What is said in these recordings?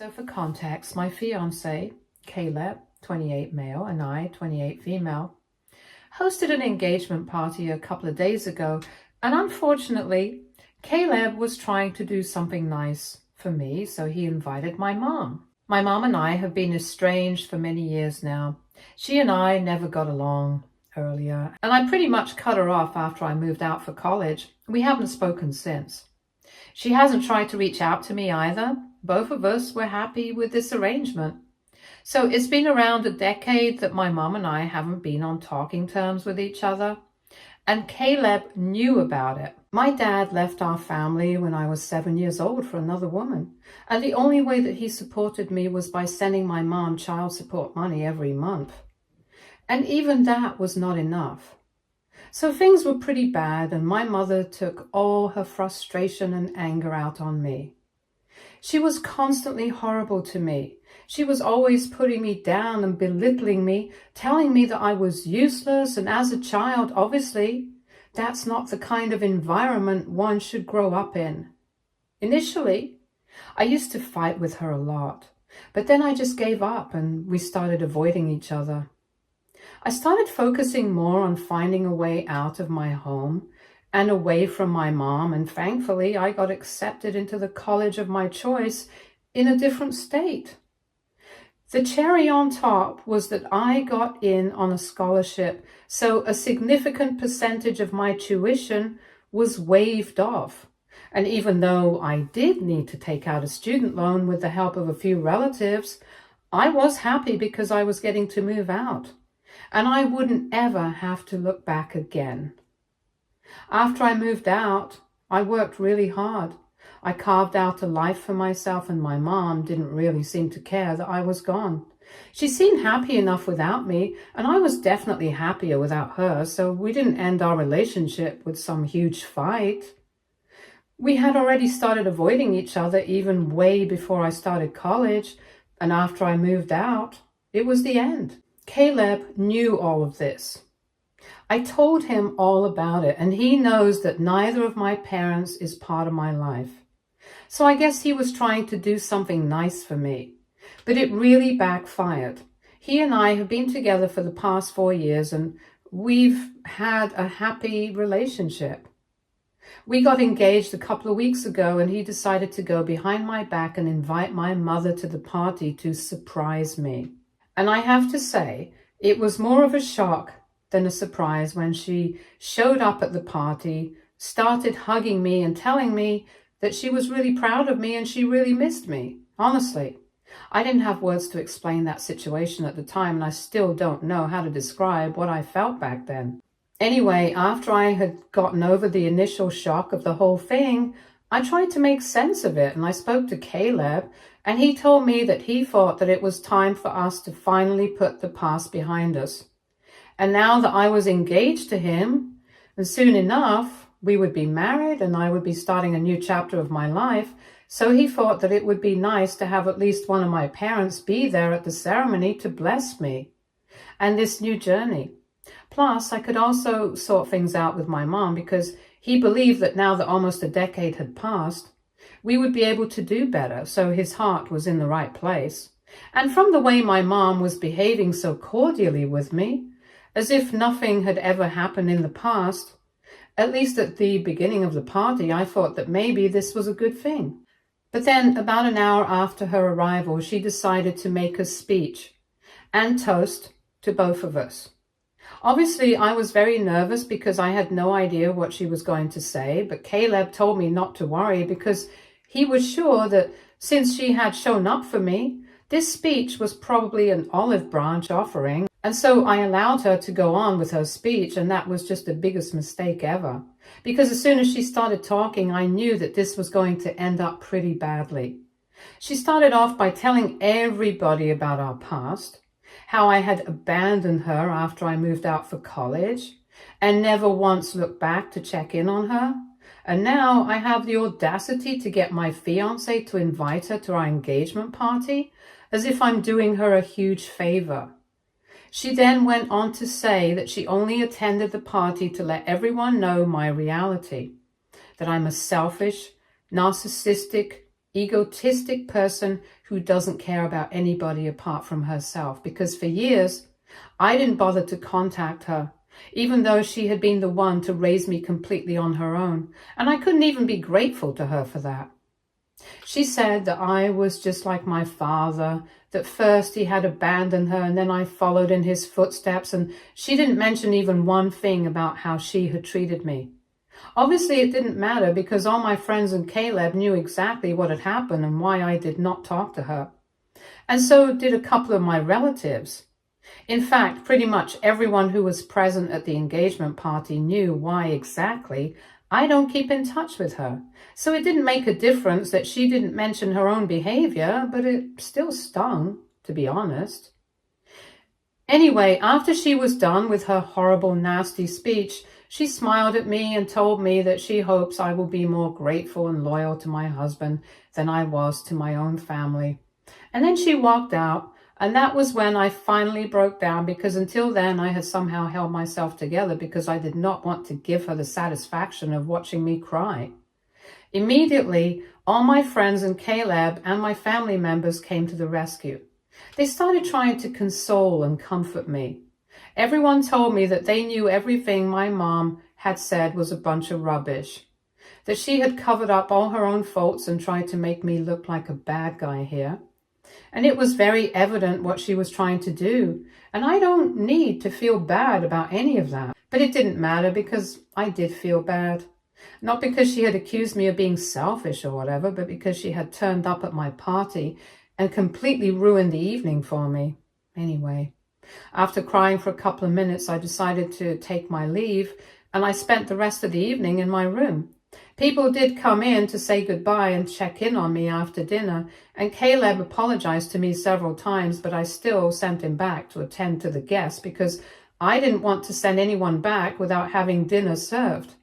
So for context, my fiancé, Caleb, 28 male, and I, 28 female, hosted an engagement party a couple of days ago, and unfortunately, Caleb was trying to do something nice for me, so he invited my mom. My mom and I have been estranged for many years now. She and I never got along earlier, and I pretty much cut her off after I moved out for college. We haven't spoken since. She hasn't tried to reach out to me either. Both of us were happy with this arrangement. So it's been around a decade that my mom and I haven't been on talking terms with each other. And Caleb knew about it. My dad left our family when I was 7 years old for another woman. And the only way that he supported me was by sending my mom child support money every month. And even that was not enough. So things were pretty bad, and my mother took all her frustration and anger out on me. She was constantly horrible to me. She was always putting me down and belittling me, telling me that I was useless, and as a child, obviously, that's not the kind of environment one should grow up in. Initially, I used to fight with her a lot, but then I just gave up and we started avoiding each other. I started focusing more on finding a way out of my home and away from my mom, and thankfully I got accepted into the college of my choice in a different state. The cherry on top was that I got in on a scholarship, so a significant percentage of my tuition was waived off. And even though I did need to take out a student loan with the help of a few relatives, I was happy because I was getting to move out. And I wouldn't ever have to look back again. After I moved out, I worked really hard. I carved out a life for myself, and my mom didn't really seem to care that I was gone. She seemed happy enough without me, and I was definitely happier without her, so we didn't end our relationship with some huge fight. We had already started avoiding each other even way before I started college, and after I moved out, it was the end. Caleb knew all of this. I told him all about it, and he knows that neither of my parents is part of my life. So I guess he was trying to do something nice for me, but it really backfired. He and I have been together for the past 4 years, and we've had a happy relationship. We got engaged a couple of weeks ago, and he decided to go behind my back and invite my mother to the party to surprise me. And I have to say, it was more of a shock than a surprise when she showed up at the party, started hugging me and telling me that she was really proud of me and she really missed me. Honestly, I didn't have words to explain that situation at the time, and I still don't know how to describe what I felt back then. Anyway, after I had gotten over the initial shock of the whole thing, I tried to make sense of it, and I spoke to Caleb, and he told me that he thought that it was time for us to finally put the past behind us. And now that I was engaged to him, and soon enough we would be married and I would be starting a new chapter of my life, so he thought that it would be nice to have at least one of my parents be there at the ceremony to bless me and this new journey. Plus, I could also sort things out with my mom, because he believed that now that almost a decade had passed, we would be able to do better, so his heart was in the right place. And from the way my mom was behaving so cordially with me, as if nothing had ever happened in the past, at least at the beginning of the party, I thought that maybe this was a good thing. But then, about an hour after her arrival, she decided to make a speech and toast to both of us. Obviously, I was very nervous because I had no idea what she was going to say, but Caleb told me not to worry because he was sure that since she had shown up for me, this speech was probably an olive branch offering. And so I allowed her to go on with her speech, and that was just the biggest mistake ever. Because as soon as she started talking, I knew that this was going to end up pretty badly. She started off by telling everybody about our past, how I had abandoned her after I moved out for college, and never once looked back to check in on her. And now I have the audacity to get my fiancé to invite her to our engagement party, as if I'm doing her a huge favor. She then went on to say that she only attended the party to let everyone know my reality, that I'm a selfish, narcissistic, egotistic person who doesn't care about anybody apart from herself, because for years I didn't bother to contact her, even though she had been the one to raise me completely on her own, and I couldn't even be grateful to her for that. She said that I was just like my father, that first he had abandoned her and then I followed in his footsteps, and she didn't mention even one thing about how she had treated me. Obviously it didn't matter, because all my friends and Caleb knew exactly what had happened and why I did not talk to her. And so did a couple of my relatives. In fact, pretty much everyone who was present at the engagement party knew why exactly I don't keep in touch with her. So it didn't make a difference that she didn't mention her own behavior, but it still stung, to be honest. Anyway, after she was done with her horrible, nasty speech, she smiled at me and told me that she hopes I will be more grateful and loyal to my husband than I was to my own family. And then she walked out, and that was when I finally broke down, because until then I had somehow held myself together because I did not want to give her the satisfaction of watching me cry. Immediately, all my friends and Caleb and my family members came to the rescue. They started trying to console and comfort me. Everyone told me that they knew everything my mom had said was a bunch of rubbish, that she had covered up all her own faults and tried to make me look like a bad guy here. And it was very evident what she was trying to do, and I don't need to feel bad about any of that. But it didn't matter, because I did feel bad. Not because she had accused me of being selfish or whatever, but because she had turned up at my party and completely ruined the evening for me. Anyway, after crying for a couple of minutes, I decided to take my leave, and I spent the rest of the evening in my room. People did come in to say goodbye and check in on me after dinner, and Caleb apologized to me several times, but I still sent him back to attend to the guests because I didn't want to send anyone back without having dinner served.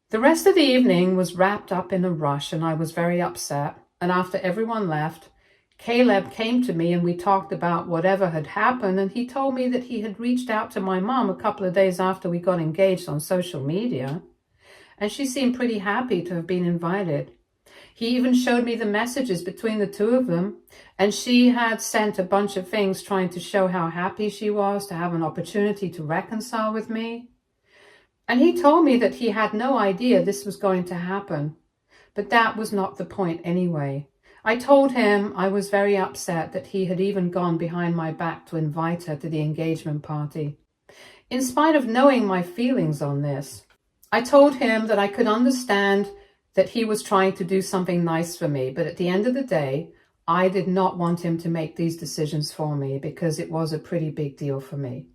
The rest of the evening was wrapped up in a rush, and I was very upset, and after everyone left, Caleb came to me and we talked about whatever had happened, and he told me that he had reached out to my mom a couple of days after we got engaged on social media, and she seemed pretty happy to have been invited. He even showed me the messages between the two of them, and she had sent a bunch of things trying to show how happy she was to have an opportunity to reconcile with me. And he told me that he had no idea this was going to happen, but that was not the point anyway. I told him I was very upset that he had even gone behind my back to invite her to the engagement party. In spite of knowing my feelings on this, I told him that I could understand that he was trying to do something nice for me, but at the end of the day, I did not want him to make these decisions for me because it was a pretty big deal for me.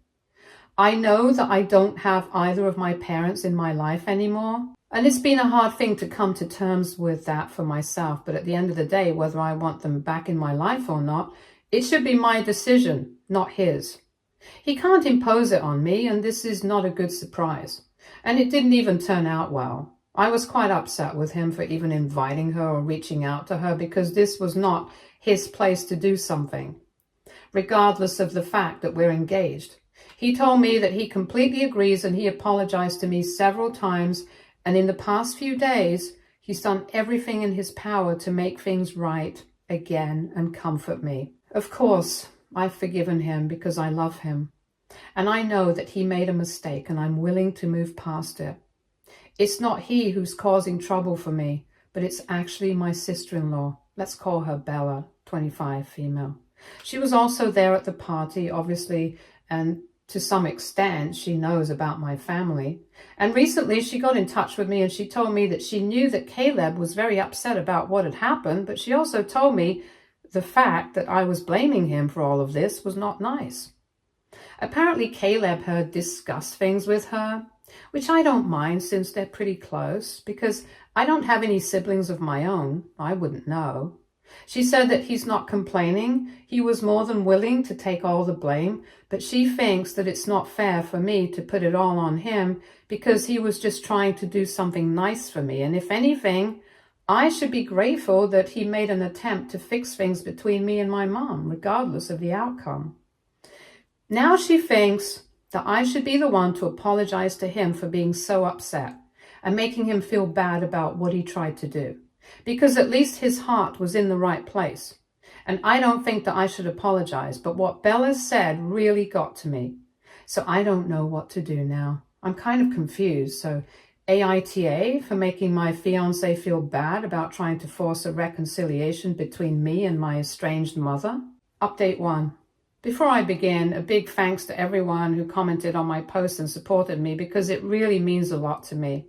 I know that I don't have either of my parents in my life anymore, and it's been a hard thing to come to terms with that for myself, but at the end of the day, whether I want them back in my life or not, it should be my decision, not his. He can't impose it on me, and this is not a good surprise. And it didn't even turn out well. I was quite upset with him for even inviting her or reaching out to her, because this was not his place to do something, regardless of the fact that we're engaged. He told me that he completely agrees, and he apologized to me several times, and in the past few days, he's done everything in his power to make things right again and comfort me. Of course, I've forgiven him because I love him, and I know that he made a mistake, and I'm willing to move past it. It's not he who's causing trouble for me, but it's actually my sister-in-law. Let's call her Bella, 25, female. She was also there at the party, obviously, and to some extent, she knows about my family. And recently she got in touch with me, and she told me that she knew that Caleb was very upset about what had happened, but she also told me the fact that I was blaming him for all of this was not nice. Apparently Caleb had discussed things with her, which I don't mind since they're pretty close, because I don't have any siblings of my own. I wouldn't know. She said that he's not complaining. He was more than willing to take all the blame, but she thinks that it's not fair for me to put it all on him because he was just trying to do something nice for me. And if anything, I should be grateful that he made an attempt to fix things between me and my mom, regardless of the outcome. Now she thinks that I should be the one to apologize to him for being so upset and making him feel bad about what he tried to do. because at least his heart was in the right place. And I don't think that I should apologize, but what Bella said really got to me. So I don't know what to do now. I'm kind of confused. So aita for making my fiance feel bad about trying to force a reconciliation between me and my estranged mother. Update 1. Before I begin, a big thanks to everyone who commented on my post and supported me, because it really means a lot to me.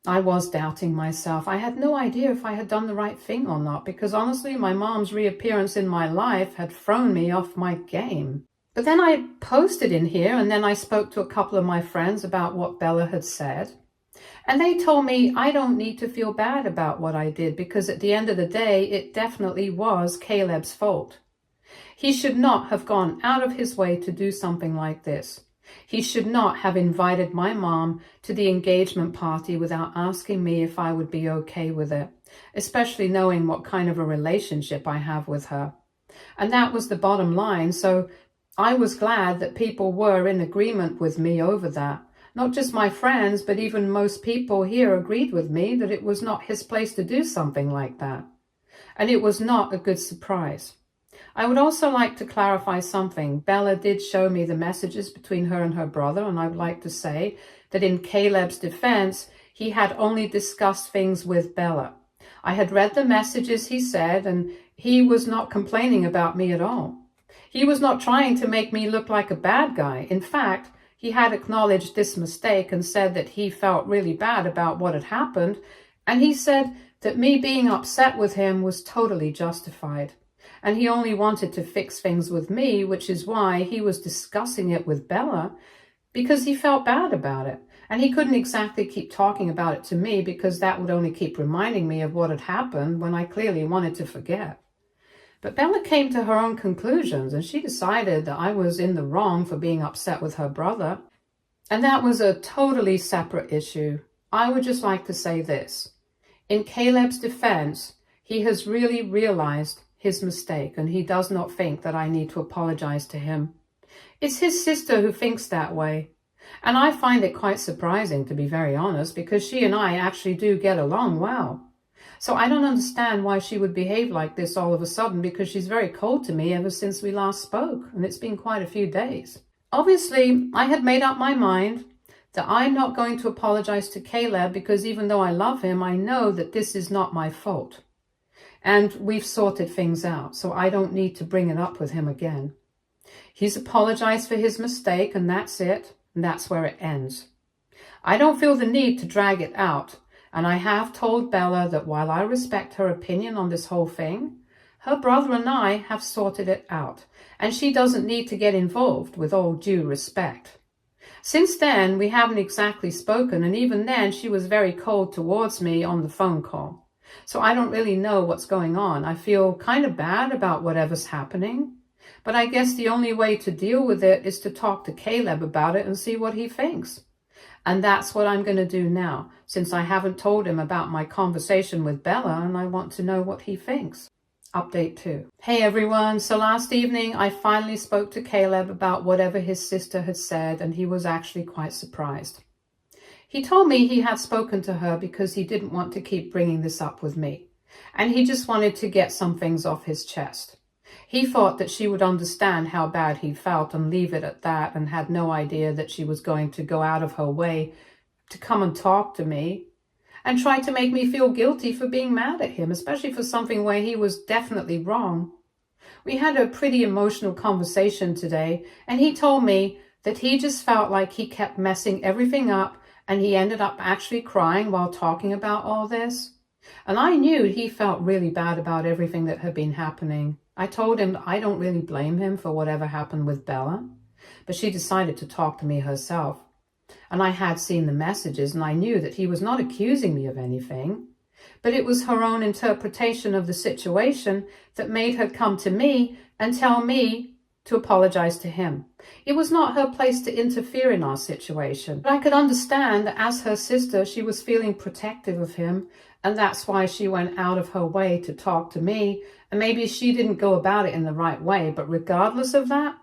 I was doubting myself. I had no idea if I had done the right thing or not, because honestly, my mom's reappearance in my life had thrown me off my game. But then I posted in here, and then I spoke to a couple of my friends about what Bella had said. And they told me I don't need to feel bad about what I did, because at the end of the day, it definitely was Caleb's fault. He should not have gone out of his way to do something like this. He should not have invited my mom to the engagement party without asking me if I would be okay with it, especially knowing what kind of a relationship I have with her. And that was the bottom line, so I was glad that people were in agreement with me over that. Not just my friends, but even most people here agreed with me that it was not his place to do something like that. And it was not a good surprise. I would also like to clarify something. Bella did show me the messages between her and her brother, and I would like to say that in Caleb's defense, he had only discussed things with Bella. I had read the messages he said, and he was not complaining about me at all. He was not trying to make me look like a bad guy. In fact, he had acknowledged this mistake and said that he felt really bad about what had happened, and he said that me being upset with him was totally justified. And he only wanted to fix things with me, which is why he was discussing it with Bella, because he felt bad about it. And he couldn't exactly keep talking about it to me, because that would only keep reminding me of what had happened when I clearly wanted to forget. But Bella came to her own conclusions, and she decided that I was in the wrong for being upset with her brother. And that was a totally separate issue. I would just like to say this. In Caleb's defense, he has really realized his mistake, and he does not think that I need to apologize to him. It's his sister who thinks that way. And I find it quite surprising, to be very honest, because she and I actually do get along well. So I don't understand why she would behave like this all of a sudden, because she's very cold to me ever since we last spoke, and it's been quite a few days. Obviously, I had made up my mind that I'm not going to apologize to Caleb, because even though I love him, I know that this is not my fault. And we've sorted things out, so I don't need to bring it up with him again. He's apologized for his mistake, and that's it, and that's where it ends. I don't feel the need to drag it out, and I have told Bella that while I respect her opinion on this whole thing, her brother and I have sorted it out, and she doesn't need to get involved, with all due respect. Since then, we haven't exactly spoken, and even then she was very cold towards me on the phone call. So I don't really know what's going on. I feel kind of bad about whatever's happening. But I guess the only way to deal with it is to talk to Caleb about it and see what he thinks. And that's what I'm going to do now, since I haven't told him about my conversation with Bella, and I want to know what he thinks. Update 2. Hey everyone, so last evening I finally spoke to Caleb about whatever his sister had said, and he was actually quite surprised. He told me he had spoken to her because he didn't want to keep bringing this up with me, and he just wanted to get some things off his chest. He thought that she would understand how bad he felt and leave it at that, and had no idea that she was going to go out of her way to come and talk to me and try to make me feel guilty for being mad at him, especially for something where he was definitely wrong. We had a pretty emotional conversation today, and he told me that he just felt like he kept messing everything up, and he ended up actually crying while talking about all this. And I knew he felt really bad about everything that had been happening. I told him that I don't really blame him for whatever happened with Bella, but she decided to talk to me herself. And I had seen the messages, and I knew that he was not accusing me of anything, but it was her own interpretation of the situation that made her come to me and tell me to apologize to him. It was not her place to interfere in our situation. But I could understand that as her sister, she was feeling protective of him, and that's why she went out of her way to talk to me, and maybe she didn't go about it in the right way. But regardless of that,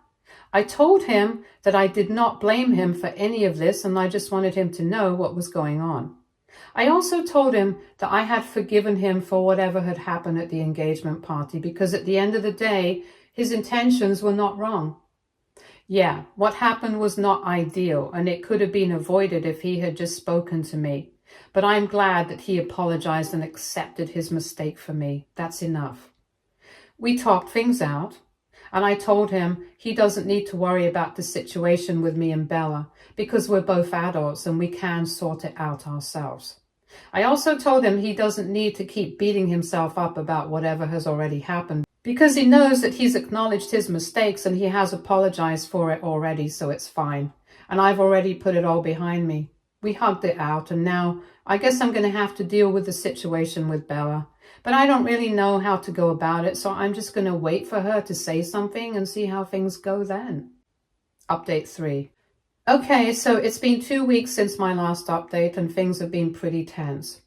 I told him that I did not blame him for any of this, and I just wanted him to know what was going on. I also told him that I had forgiven him for whatever had happened at the engagement party because at the end of the day, his intentions were not wrong. Yeah, what happened was not ideal and it could have been avoided if he had just spoken to me. But I'm glad that he apologized and accepted his mistake for me. That's enough. We talked things out, and I told him he doesn't need to worry about the situation with me and Bella because we're both adults and we can sort it out ourselves. I also told him he doesn't need to keep beating himself up about whatever has already happened because he knows that he's acknowledged his mistakes and he has apologized for it already, so it's fine. And I've already put it all behind me. We hugged it out, and now I guess I'm going to have to deal with the situation with Bella. But I don't really know how to go about it, so I'm just going to wait for her to say something and see how things go then. Update 3. Okay, so it's been 2 weeks since my last update and things have been pretty tense.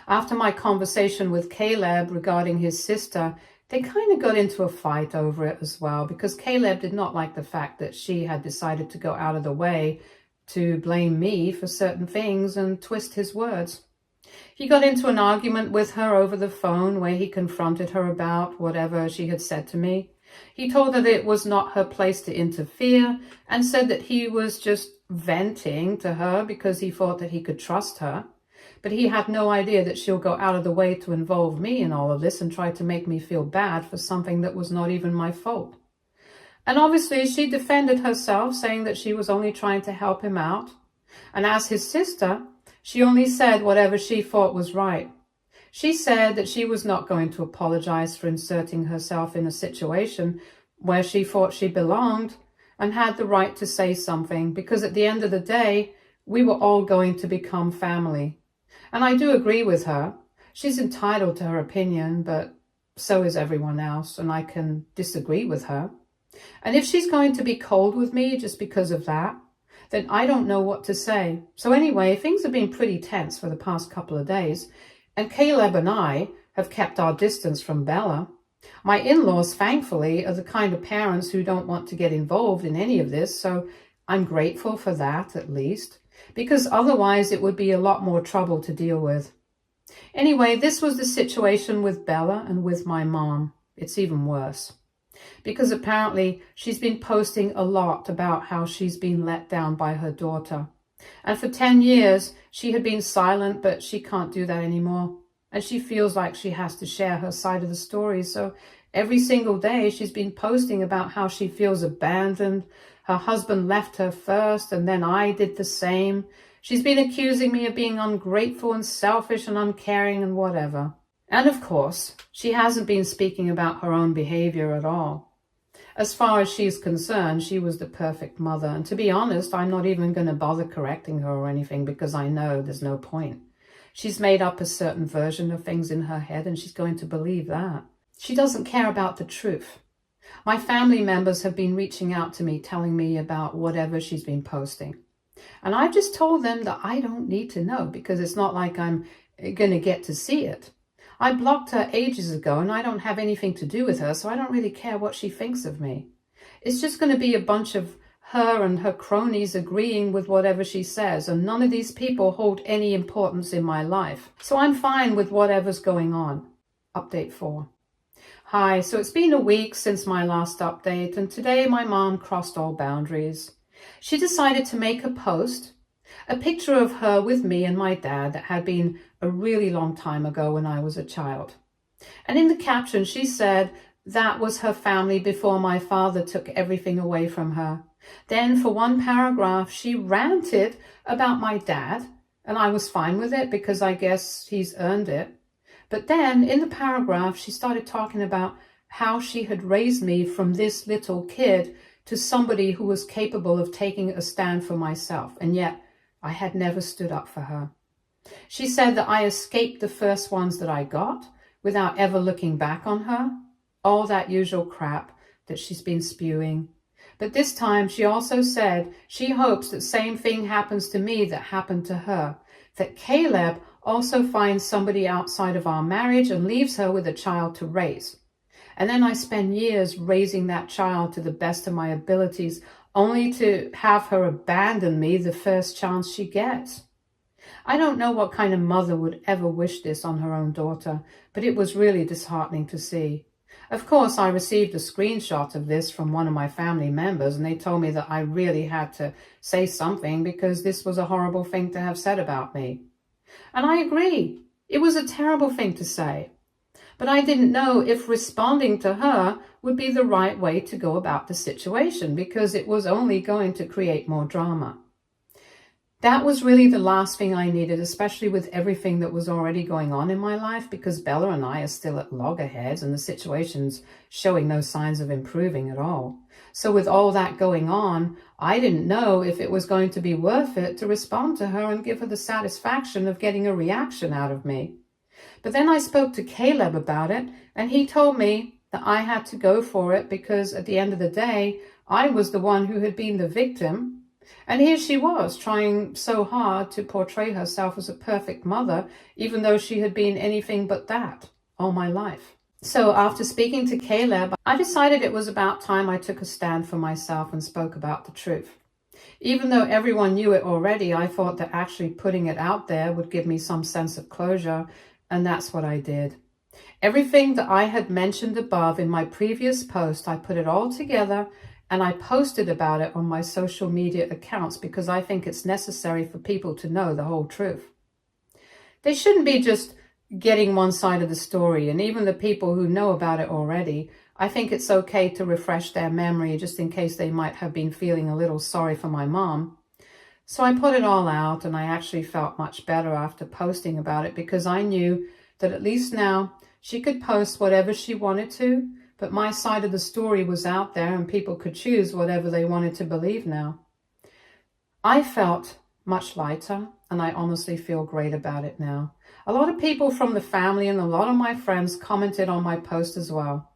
After my conversation with Caleb regarding his sister, they kind of got into a fight over it as well because Caleb did not like the fact that she had decided to go out of the way to blame me for certain things and twist his words. He got into an argument with her over the phone where he confronted her about whatever she had said to me. He told her that it was not her place to interfere and said that he was just venting to her because he thought that he could trust her. But he had no idea that she'll go out of the way to involve me in all of this and try to make me feel bad for something that was not even my fault. And obviously she defended herself, saying that she was only trying to help him out. And as his sister, she only said whatever she thought was right. She said that she was not going to apologize for inserting herself in a situation where she thought she belonged and had the right to say something, because at the end of the day, we were all going to become family. And I do agree with her. She's entitled to her opinion, but so is everyone else, and I can disagree with her. And if she's going to be cold with me just because of that, then I don't know what to say. So anyway, things have been pretty tense for the past couple of days, and Caleb and I have kept our distance from Bella. My in-laws, thankfully, are the kind of parents who don't want to get involved in any of this, so I'm grateful for that at least, because otherwise it would be a lot more trouble to deal with. Anyway, this was the situation with Bella and with my mom. It's even worse, because apparently she's been posting a lot about how she's been let down by her daughter. And for 10 years, she had been silent, but she can't do that anymore. And she feels like she has to share her side of the story. So every single day she's been posting about how she feels abandoned. Her husband left her first, and then I did the same. She's been accusing me of being ungrateful and selfish and uncaring and whatever. And of course, she hasn't been speaking about her own behavior at all. As far as she's concerned, she was the perfect mother. And to be honest, I'm not even going to bother correcting her or anything because I know there's no point. She's made up a certain version of things in her head and she's going to believe that. She doesn't care about the truth. My family members have been reaching out to me, telling me about whatever she's been posting. And I've just told them that I don't need to know because it's not like I'm going to get to see it. I blocked her ages ago and I don't have anything to do with her, so I don't really care what she thinks of me. It's just going to be a bunch of her and her cronies agreeing with whatever she says, and none of these people hold any importance in my life. So I'm fine with whatever's going on. Update 4. Hi, so it's been a week since my last update, and today my mom crossed all boundaries. She decided to make a post, a picture of her with me and my dad that had been a really long time ago when I was a child. And in the caption, she said that was her family before my father took everything away from her. Then for one paragraph, she ranted about my dad, and I was fine with it because I guess he's earned it. But then in the paragraph, she started talking about how she had raised me from this little kid to somebody who was capable of taking a stand for myself, and yet I had never stood up for her. She said that I escaped the first ones that I got without ever looking back on her. All that usual crap that she's been spewing. But this time she also said she hopes that same thing happens to me that happened to her, that Caleb also finds somebody outside of our marriage and leaves her with a child to raise. And then I spend years raising that child to the best of my abilities, only to have her abandon me the first chance she gets. I don't know what kind of mother would ever wish this on her own daughter, but it was really disheartening to see. Of course, I received a screenshot of this from one of my family members, and they told me that I really had to say something because this was a horrible thing to have said about me. And I agree. It was a terrible thing to say. But I didn't know if responding to her would be the right way to go about the situation because it was only going to create more drama. That was really the last thing I needed, especially with everything that was already going on in my life, because Bella and I are still at loggerheads and the situation's showing no signs of improving at all. So with all that going on, I didn't know if it was going to be worth it to respond to her and give her the satisfaction of getting a reaction out of me. But then I spoke to Caleb about it, and he told me that I had to go for it because at the end of the day, I was the one who had been the victim. And here she was, trying so hard to portray herself as a perfect mother, even though she had been anything but that all my life. So after speaking to Caleb, I decided it was about time I took a stand for myself and spoke about the truth. Even though everyone knew it already, I thought that actually putting it out there would give me some sense of closure, and that's what I did. Everything that I had mentioned above in my previous post, I put it all together and I posted about it on my social media accounts because I think it's necessary for people to know the whole truth. They shouldn't be just getting one side of the story, and even the people who know about it already, I think it's okay to refresh their memory just in case they might have been feeling a little sorry for my mom. So I put it all out, and I actually felt much better after posting about it because I knew that at least now she could post whatever she wanted to, but my side of the story was out there and people could choose whatever they wanted to believe now. I felt much lighter, and I honestly feel great about it now. A lot of people from the family and a lot of my friends commented on my post as well,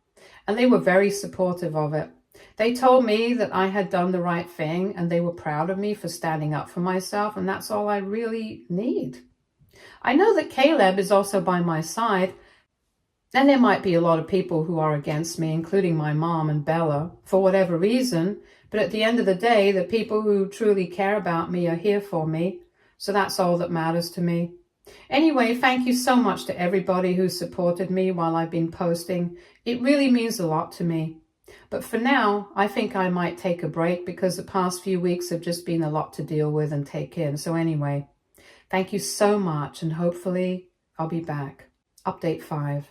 and they were very supportive of it. They told me that I had done the right thing and they were proud of me for standing up for myself, and that's all I really need. I know that Caleb is also by my side, and there might be a lot of people who are against me, including my mom and Bella, for whatever reason, but at the end of the day, the people who truly care about me are here for me, so that's all that matters to me. Anyway, thank you so much to everybody who supported me while I've been posting. It really means a lot to me. But for now, I think I might take a break because the past few weeks have just been a lot to deal with and take in. So anyway, thank you so much, and hopefully I'll be back. Update 5.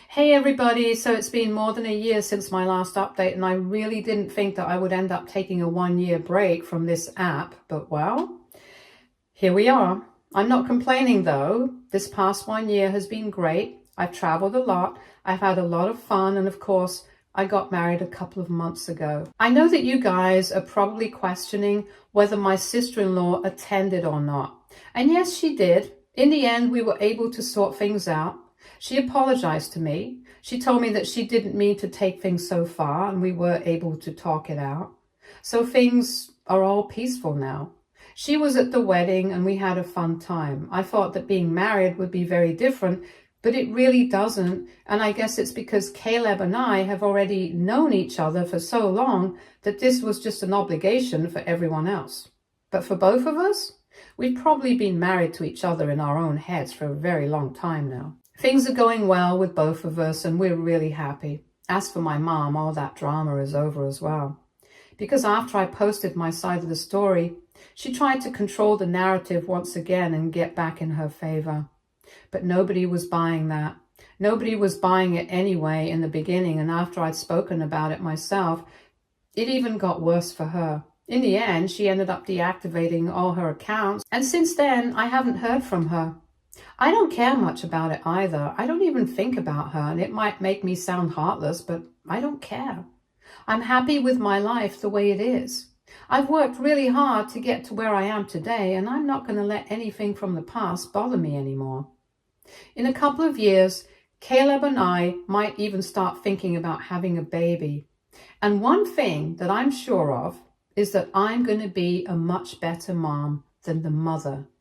Hey everybody, so it's been more than a year since my last update, and I really didn't think that I would end up taking a 1-year break from this app, but well, here we are. I'm not complaining though. This past 1 year has been great. I've traveled a lot, I've had a lot of fun, and of course, I got married a couple of months ago. I know that you guys are probably questioning whether my sister-in-law attended or not. And yes, she did. In the end, we were able to sort things out. She apologized to me. She told me that she didn't mean to take things so far, and we were able to talk it out. So things are all peaceful now. She was at the wedding and we had a fun time. I thought that being married would be very different, but it really doesn't. And I guess it's because Caleb and I have already known each other for so long that this was just an obligation for everyone else. But for both of us, we've probably been married to each other in our own heads for a very long time now. Things are going well with both of us and we're really happy. As for my mom, all that drama is over as well. Because after I posted my side of the story, she tried to control the narrative once again and get back in her favor. But nobody was buying that. Nobody was buying it anyway in the beginning, and after I'd spoken about it myself, it even got worse for her. In the end, she ended up deactivating all her accounts, and since then, I haven't heard from her. I don't care much about it either. I don't even think about her, and it might make me sound heartless, but I don't care. I'm happy with my life the way it is. I've worked really hard to get to where I am today, and I'm not going to let anything from the past bother me anymore. In a couple of years, Caleb and I might even start thinking about having a baby. And one thing that I'm sure of is that I'm going to be a much better mom than the mother that